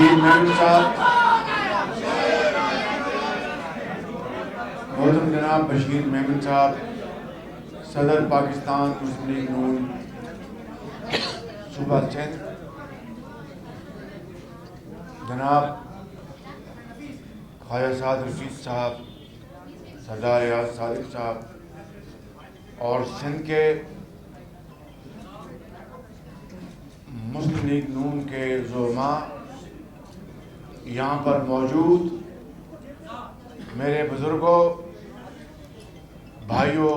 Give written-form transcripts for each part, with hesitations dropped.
بشیر میمن صاحب، محترم جناب بشیر میمن صاحب، صدر پاکستان مسلم لیگ نون صوبہ سندھ، جناب خواجہ سعد رشید صاحب، سردار ریاض صادق صاحب اور سندھ کے مسلم لیگ نون کے زعماء، یہاں پر موجود میرے بزرگوں، بھائیوں،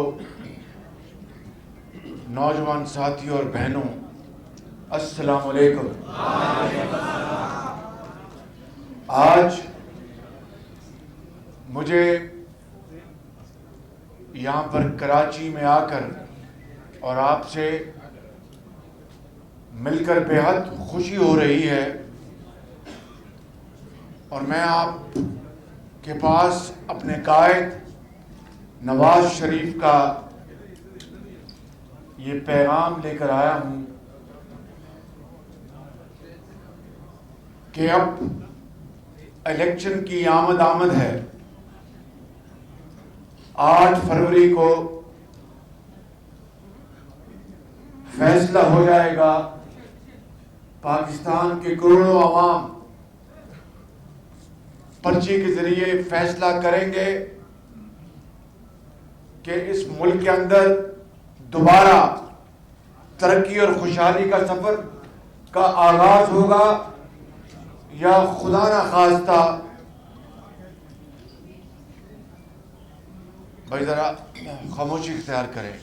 نوجوان ساتھیوں اور بہنوں، السلام علیکم۔ آج مجھے یہاں پر کراچی میں آ کر اور آپ سے مل کر بے حد خوشی ہو رہی ہے، اور میں آپ کے پاس اپنے قائد نواز شریف کا یہ پیغام لے کر آیا ہوں کہ اب الیکشن کی آمد ہے۔ 8 فروری کو فیصلہ ہو جائے گا، پاکستان کے کروڑوں عوام پرچی کے ذریعے فیصلہ کریں گے کہ اس ملک کے اندر دوبارہ ترقی اور خوشحالی کا سفر کا آغاز ہوگا یا خدا نخواستہ، بھائی ذرا خاموشی اختیار کریں،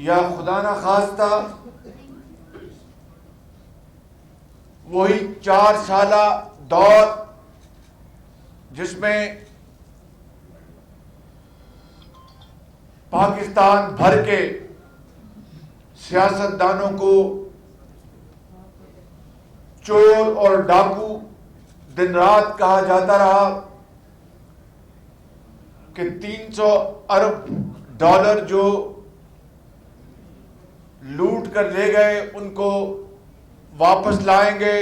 یا خدا نخواستہ وہی 4 سالہ دور جس میں پاکستان بھر کے سیاستدانوں کو چور اور ڈاکو دن رات کہا جاتا رہا کہ 300 ارب ڈالر جو لوٹ کر لے گئے ان کو واپس لائیں گے،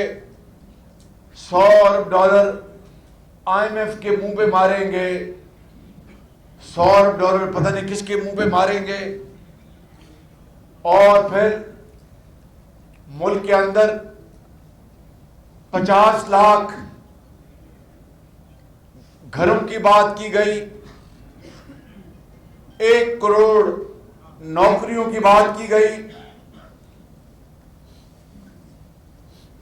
100 ارب ڈالر IMF کے منہ پہ ماریں گے، 100 ارب ڈالر پتہ نہیں کس کے منہ پہ ماریں گے، اور پھر ملک کے اندر 50 لاکھ گھروں کی بات کی گئی، 1 کروڑ نوکریوں کی بات کی گئی۔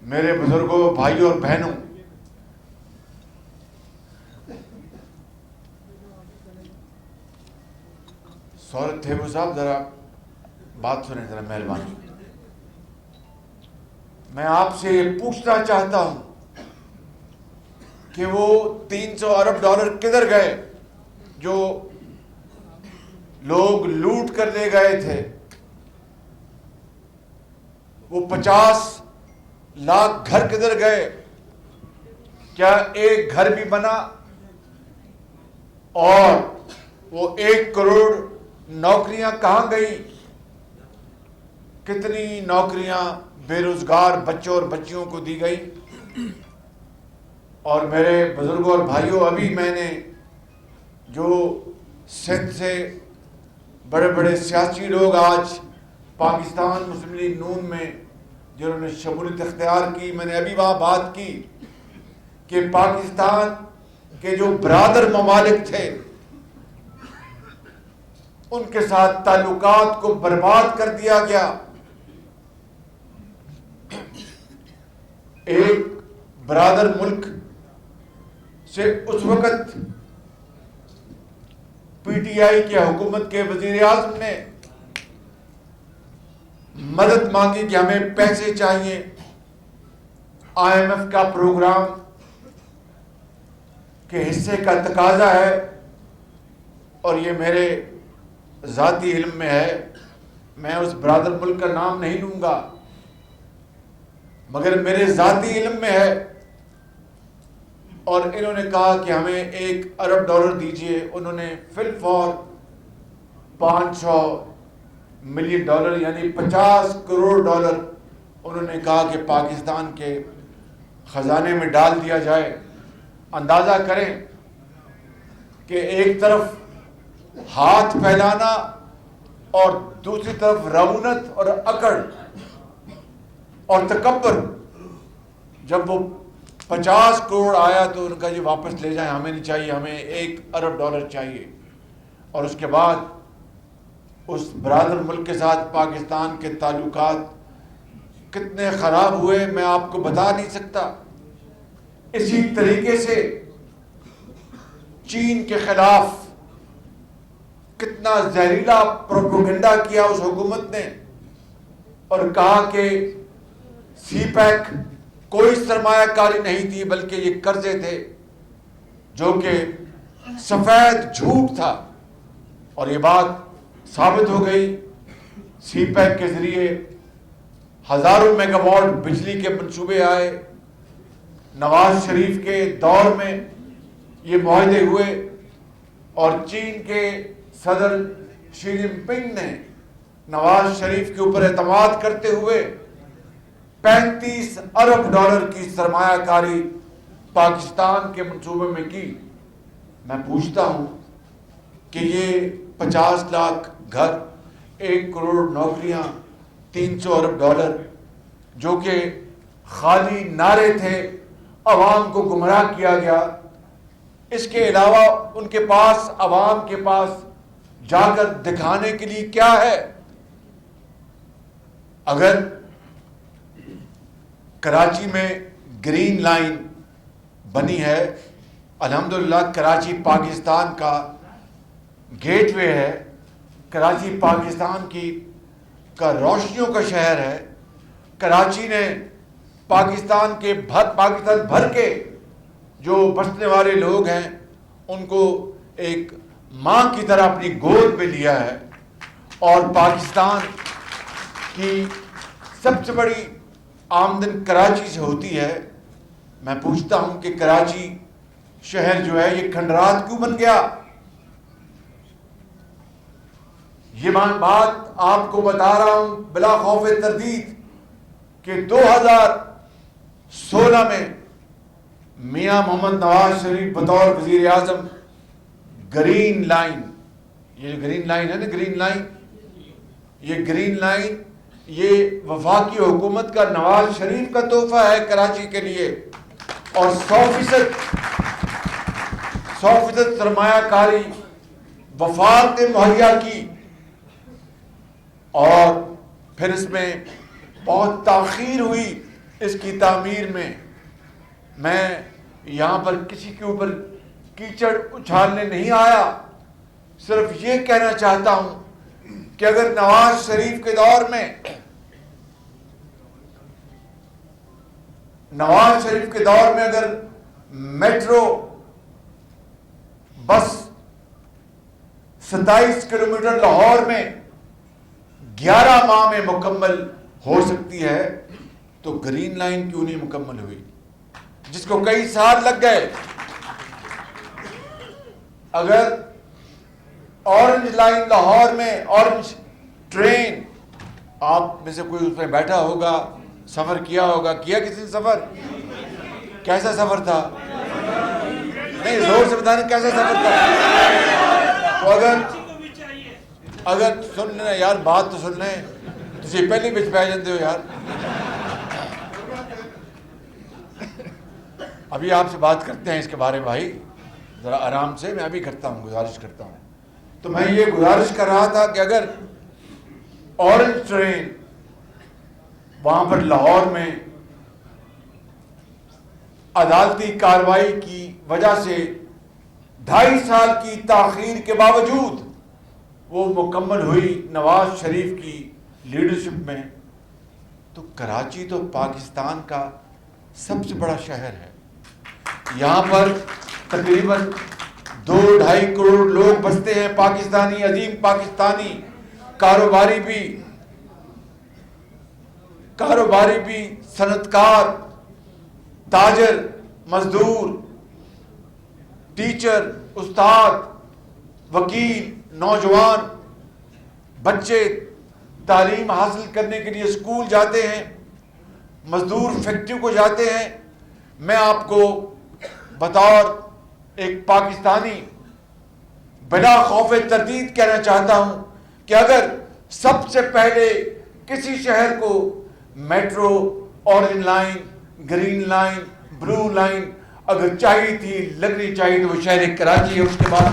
میرے بزرگوں، بھائیوں اور بہنوں، سورت تھیبو صاحب ذرا بات سنیں، ذرا مہربانی۔ میں آپ سے یہ پوچھنا چاہتا ہوں کہ وہ 300 ارب ڈالر کدھر گئے جو لوگ لوٹ کر لے گئے تھے؟ وہ 50 لاکھ گھر کدھر گئے؟ کیا ایک گھر بھی بنا؟ اور وہ 1 کروڑ نوکریاں کہاں گئی؟ کتنی نوکریاں بے روزگار بچوں اور بچیوں کو دی گئی؟ اور میرے بزرگوں اور بھائیوں، ابھی میں نے جو سندھ سے بڑے بڑے سیاسی لوگ آج پاکستان مسلم لیگ نون میں جنہوں نے شمولیت اختیار کی، میں نے ابھی وہاں بات کی کہ پاکستان کے جو برادر ممالک تھے ان کے ساتھ تعلقات کو برباد کر دیا گیا۔ ایک برادر ملک سے اس وقت پی ٹی آئی کی حکومت کے وزیر اعظم نے مدد مانگی کہ ہمیں پیسے چاہیے، IMF کا پروگرام کے حصے کا تقاضا ہے، اور یہ میرے ذاتی علم میں ہے، میں اس برادر ملک کا نام نہیں لوں گا، مگر میرے ذاتی علم میں ہے، اور انہوں نے کہا کہ ہمیں 1 ارب ڈالر دیجئے۔ انہوں نے فی الفور 500 ملین ڈالر یعنی 50 کروڑ ڈالر انہوں نے کہا کہ پاکستان کے خزانے میں ڈال دیا جائے. اندازہ کریں کہ ایک طرف ہاتھ پھیلانا اور دوسری طرف رعونت اور اکڑ اور تکبر. جب وہ 50 کروڑ آیا تو ان کا یہ واپس لے جائیں، ہمیں نہیں چاہیے، ہمیں $1 ارب چاہیے. اور اس کے بعد اس برادر ملک کے ساتھ پاکستان کے تعلقات کتنے خراب ہوئے میں آپ کو بتا نہیں سکتا. اسی طریقے سے چین کے خلاف کتنا زہریلا پروپیگنڈا کیا اس حکومت نے اور کہا کہ سی پیک کوئی سرمایہ کاری نہیں تھی بلکہ یہ قرضے تھے، جو کہ سفید جھوٹ تھا. اور یہ بات ثابت ہو گئی. سی پیک کے ذریعے ہزاروں میگا واٹ بجلی کے منصوبے آئے. نواز شریف کے دور میں یہ معاہدے ہوئے اور چین کے صدر شی جن پنگ نے نواز شریف کے اوپر اعتماد کرتے ہوئے $35 ارب کی سرمایہ کاری پاکستان کے منصوبے میں کی. میں پوچھتا ہوں کہ یہ 50 لاکھ گھر، 1 کروڑ نوکریاں، $300 ارب جو کہ خالی نعرے تھے، عوام کو گمراہ کیا گیا. اس کے علاوہ ان کے پاس، عوام کے پاس جا کر دکھانے کے لیے کیا ہے؟ اگر کراچی میں گرین لائن بنی ہے، الحمدللہ کراچی پاکستان کا گیٹ وے ہے، کراچی پاکستان کا روشنیوں کا شہر ہے. کراچی نے پاکستان بھر کے جو بسنے والے لوگ ہیں ان کو ایک ماں کی طرح اپنی گود میں لیا ہے. اور پاکستان کی سب سے بڑی آمدن کراچی سے ہوتی ہے. میں پوچھتا ہوں کہ کراچی شہر جو ہے یہ کھنڈرات کیوں بن گیا؟ یہ بات آپ کو بتا رہا ہوں بلا خوف تردید کہ 2016 میں میاں محمد نواز شریف بطور وزیر اعظم گرین لائن، یہ جو گرین لائن ہے نا، گرین لائن، یہ گرین لائن یہ وفاقی حکومت کا نواز شریف کا تحفہ ہے کراچی کے لیے. اور 100% سرمایہ کاری وفاق نے مہیا کی. اور پھر اس میں بہت تاخیر ہوئی اس کی تعمیر میں. میں یہاں پر کسی کے اوپر کیچڑ اچھالنے نہیں آیا، صرف یہ کہنا چاہتا ہوں کہ اگر نواز شریف کے دور میں اگر میٹرو بس 27 کلومیٹر لاہور میں 11 ماہ میں مکمل ہو سکتی ہے تو گرین لائن کیوں نہیں مکمل ہوئی جس کو کئی سال لگ گئے؟ اگر اورنج لائن لاہور میں، اورنج ٹرین، آپ میں سے کوئی اس میں بیٹھا ہوگا، سفر کیا ہوگا، کیا کسی نے سفر؟ کیسا سفر تھا؟ نہیں، زور سے بتانے کیسا سفر تھا؟ تو اگر سن لیں یار، بات تو سن لیں، تسی پہلی بچ پہ جاندے ہو یار. ابھی آپ سے بات کرتے ہیں اس کے بارے میں بھائی، ذرا آرام سے. میں ابھی کرتا ہوں، گزارش کرتا ہوں. تو میں یہ گزارش کر رہا تھا کہ اگر اورنج ٹرین وہاں پر لاہور میں عدالتی کارروائی کی وجہ سے 2.5 سال کی تاخیر کے باوجود وہ مکمل ہوئی نواز شریف کی لیڈرشپ میں، تو کراچی تو پاکستان کا سب سے بڑا شہر ہے. یہاں پر تقریباً 2-2.5 کروڑ لوگ بستے ہیں، پاکستانی، عظیم پاکستانی، کاروباری بھی، صنعتکار، تاجر، مزدور، ٹیچر، استاد، وکیل، نوجوان، بچے تعلیم حاصل کرنے کے لیے اسکول جاتے ہیں، مزدور فیکٹری کو جاتے ہیں. میں آپ کو بطور ایک پاکستانی بلا خوف تردید کہنا چاہتا ہوں کہ اگر سب سے پہلے کسی شہر کو metro, orange line, green line, blue line اگر چاہیے تھی، لگنی چاہیے، تو وہ شہر کراچی ہے. اس کے بعد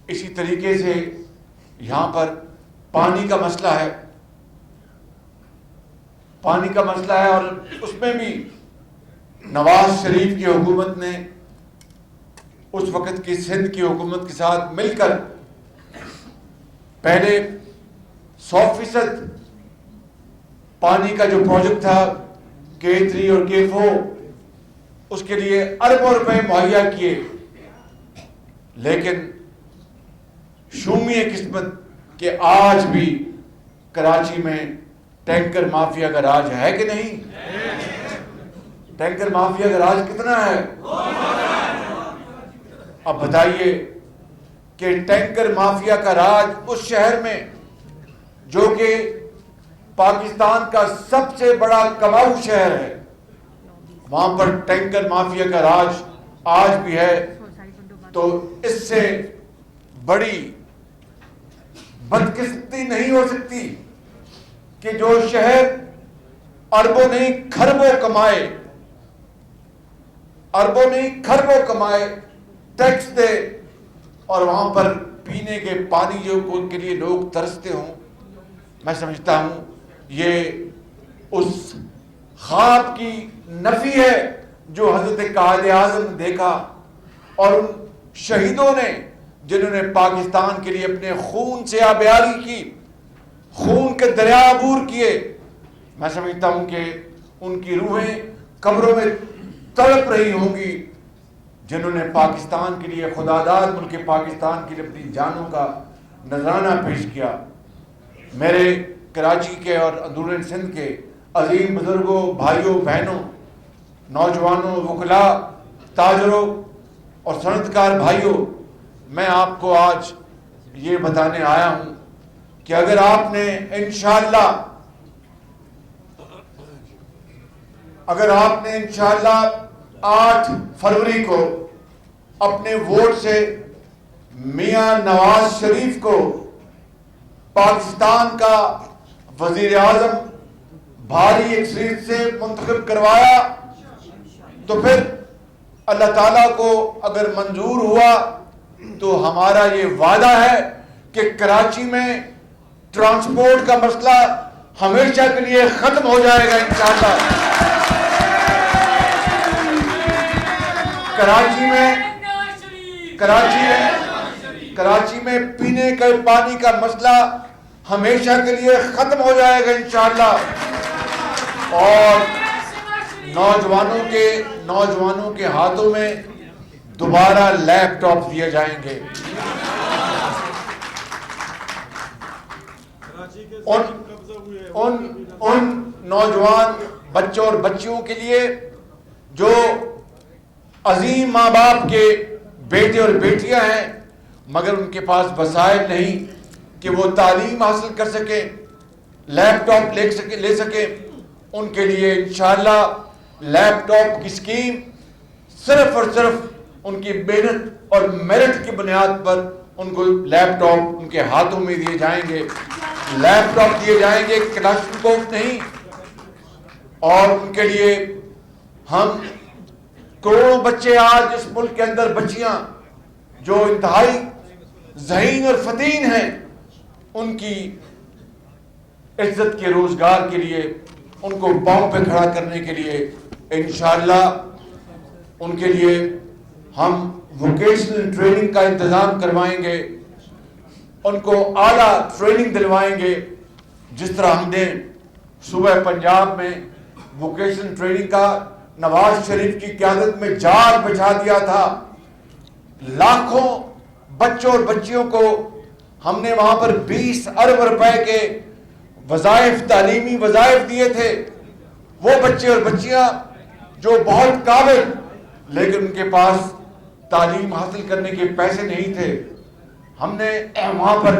اسی طریقے سے یہاں پر پانی کا مسئلہ ہے، پانی کا مسئلہ ہے، اور اس میں بھی نواز شریف کی حکومت نے اس وقت کی سندھ کی حکومت کے ساتھ مل کر پہلے 100% پانی کا جو پروجیکٹ تھا K3 اور K4 اس کے لیے اربوں روپے مہیا کیے، لیکن شومی قسمت کہ آج بھی کراچی میں ٹینکر مافیا کا راج ہے کہ نہیں؟ ٹینکر مافیا کا راج کتنا ہے؟ اب بتائیے کہ ٹینکر مافیا کا راج اس شہر میں جو کہ پاکستان کا سب سے بڑا کماؤ شہر ہے، وہاں پر ٹینکر مافیا کا راج آج بھی ہے. تو اس سے بڑی بدقسمتی نہیں ہو سکتی کہ جو شہر اربوں نہیں کھربوں کمائے، اربوں نہیں کھربوں کمائے، ٹیکس دے، اور وہاں پر پینے کے پانی جو کے لیے لوگ ترستے ہوں. میں سمجھتا ہوں یہ اس خواب کی نفی ہے جو حضرت قائد اعظم نے دیکھا، اور ان شہیدوں نے جنہوں نے پاکستان کے لیے اپنے خون سے آبیاری کی، خون کے دریا عبور کیے. میں سمجھتا ہوں کہ ان کی روحیں قبروں میں تڑپ رہی ہوں گی جنہوں نے پاکستان کے لیے، خداداد ملک پاکستان کے لیے اپنی جانوں کا نذرانہ پیش کیا. میرے کراچی کے اور اندرون سندھ کے عظیم بزرگوں، بھائیوں، بہنوں، نوجوانوں، وکلاء، تاجروں اور صنعتکار بھائیوں، میں آپ کو آج یہ بتانے آیا ہوں کہ اگر آپ نے انشاءاللہ 8 فروری کو اپنے ووٹ سے میاں نواز شریف کو پاکستان کا وزیر اعظم بھاری اکثریت سے منتخب کروایا، تو پھر اللہ تعالیٰ کو اگر منظور ہوا تو ہمارا یہ وعدہ ہے کہ کراچی میں ٹرانسپورٹ کا مسئلہ ہمیشہ کے لیے ختم ہو جائے گا انشاءاللہ. کراچی میں پینے کے پانی کا مسئلہ ہمیشہ کے لیے ختم ہو جائے گا انشاءاللہ، اور نوجوانوں کے ہاتھوں میں دوبارہ لیپ ٹاپ دیے جائیں گے. ان نوجوان بچوں اور بچیوں کے لیے جو عظیم ماں باپ کے بیٹے اور بیٹیاں ہیں مگر ان کے پاس وسائل نہیں کہ وہ تعلیم حاصل کر سکیں، لیپ ٹاپ لے سکیں، ان کے لیے انشاءاللہ لیپ ٹاپ کی اسکیم صرف اور صرف ان کی محنت اور میرٹ کی بنیاد پر ان کو لیپ ٹاپ ان کے ہاتھوں میں دیے جائیں گے. لیپ ٹاپ دیے جائیں گے، کلاشنکوف نہیں. اور ان کے لیے ہم کروڑوں بچے آج اس ملک کے اندر، بچیاں جو انتہائی ذہین اور فتین ہیں، ان کی عزت کے روزگار کے لیے، ان کو پاؤں پہ کھڑا کرنے کے لیے انشاءاللہ ان کے لیے ہم ووکیشنل ٹریننگ کا انتظام کروائیں گے، ان کو اعلیٰ ٹریننگ دلوائیں گے. جس طرح ہم نے صوبہ پنجاب میں ووکیشنل ٹریننگ کا نواز شریف کی قیادت میں جال بچھا دیا تھا، لاکھوں بچوں اور بچیوں کو ہم نے وہاں پر 20 ارب روپے کے وظائف، تعلیمی وظائف دیے تھے. وہ بچے اور بچیاں جو بہت قابل لیکن ان کے پاس تعلیم حاصل کرنے کے پیسے نہیں تھے، ہم نے وہاں پر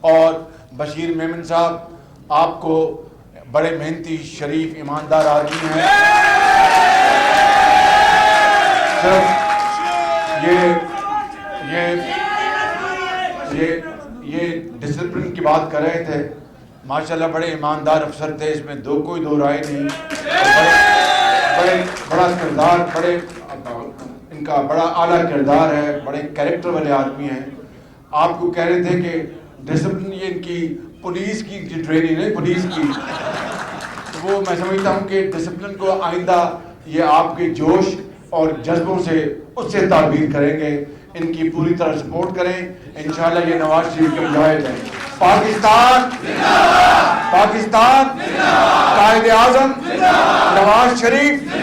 اور بشیر میمن صاحب آپ کو بڑے محنتی شریف ایماندار آدمی ہیں. یہ ڈسپلن کی بات کر رہے تھے, ماشاءاللہ بڑے ایماندار افسر تھے, اس میں کوئی دو رائے نہیں. بڑا کردار, ان کا بڑا اعلیٰ کردار ہے, بڑے کیریکٹر والے آدمی ہیں. آپ کو کہہ رہے تھے کہ ڈسپلن یہ ان کی پولیس کی ٹریننگ ہے, پولیس کی, وہ میں سمجھتا ہوں کہ ڈسپلن کو آئندہ یہ آپ کے جوش اور جذبوں سے اس سے تعبیر کریں گے. ان کی پوری طرح سپورٹ کریں, انشاءاللہ یہ نواز شریف کی ہدایت ہے. پاکستان پاکستان, قائد اعظم نواز شریف.